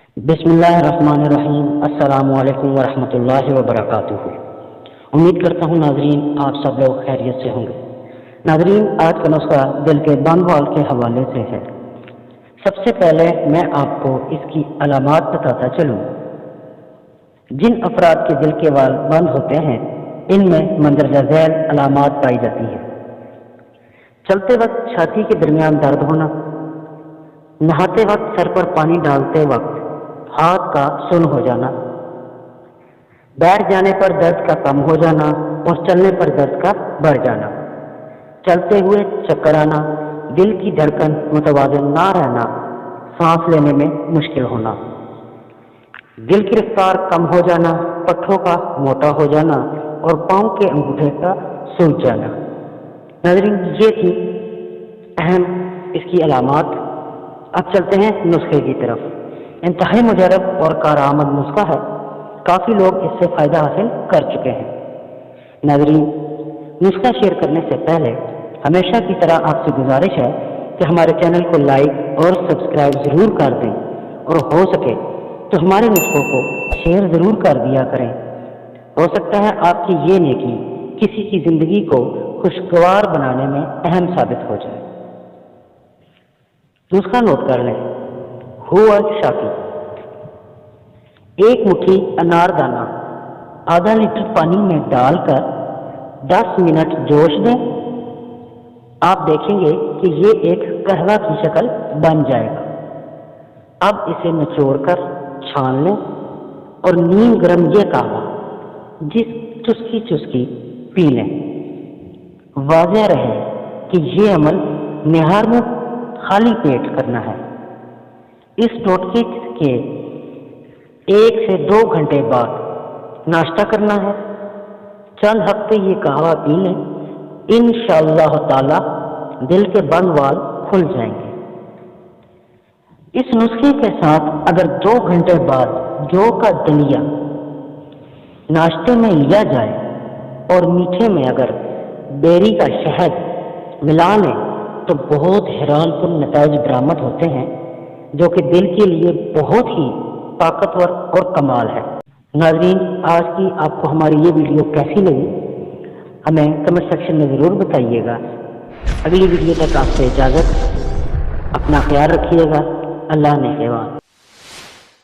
بسم اللہ الرحمن الرحیم۔ السلام علیکم ورحمۃ اللہ وبرکاتہ۔ امید کرتا ہوں ناظرین آپ سب لوگ خیریت سے ہوں گے۔ ناظرین آج کا نسخہ دل کے بند وال کے حوالے سے ہے۔ سب سے پہلے میں آپ کو اس کی علامات بتاتا چلوں۔ جن افراد کے دل کے وال بند ہوتے ہیں ان میں مندرجہ ذیل علامات پائی جاتی ہیں: چلتے وقت چھاتی کے درمیان درد ہونا، نہاتے وقت سر پر پانی ڈالتے وقت ہاتھ کا سن ہو جانا، بیٹھ جانے پر درد کا کم ہو جانا اور چلنے پر درد کا بڑھ جانا، چلتے ہوئے چکر آنا، دل کی دھڑکن متوازن نہ رہنا، سانس لینے میں مشکل ہونا، دل کی رفتار کم ہو جانا، پٹھوں کا موٹا ہو جانا اور پاؤں کے انگوٹھے کا سوج جانا۔ ناظرین یہ تھی اہم اس کی علامات۔ اب چلتے ہیں نسخے کی طرف۔ انتہائی مجرب اور کارآمد نسخہ ہے، کافی لوگ اس سے فائدہ حاصل کر چکے ہیں۔ ناظرین نسخہ شیئر کرنے سے پہلے ہمیشہ کی طرح آپ سے گزارش ہے کہ ہمارے چینل کو لائک اور سبسکرائب ضرور کر دیں اور ہو سکے تو ہمارے نسخوں کو شیئر ضرور کر دیا کریں۔ ہو سکتا ہے آپ کی یہ نیکی کسی کی زندگی کو خوشگوار بنانے میں اہم ثابت ہو جائے۔ نسخہ نوٹ کر لیں۔ ہوا شافی: ایک مٹھی انار دانہ آدھا لیٹر پانی میں ڈال کر 10 منٹ جوش دیں۔ آپ دیکھیں گے کہ یہ ایک قہوہ کی شکل بن جائے گا۔ اب اسے نچوڑ کر چھان لیں اور نیم گرم یہ قہوہ چسکی چسکی پی لیں۔ واضح رہے کہ یہ عمل نہار میں خالی پیٹ کرنا ہے۔ اس ٹوٹکے کے 1 سے 2 گھنٹے بعد ناشتہ کرنا ہے۔ چند ہفتے یہ قہوہ پی لیں، انشاءاللہ تعالی دل کے بند وال کھل جائیں گے۔ اس نسخے کے ساتھ اگر 2 گھنٹے بعد جو کا دلیا ناشتے میں لیا جائے اور میٹھے میں اگر بیری کا شہد ملا لیں تو بہت حیران کن نتائج برآمد ہوتے ہیں، جو کہ دل کے لیے بہت ہی طاقتور اور کمال ہے۔ ناظرین آج کی آپ کو ہماری یہ ویڈیو کیسی لگی ہمیں کمنٹ سیکشن میں ضرور بتائیے گا۔ اگلی ویڈیو تک آپ سے اجازت، اپنا خیال رکھیے گا۔ اللہ نے حفاظت۔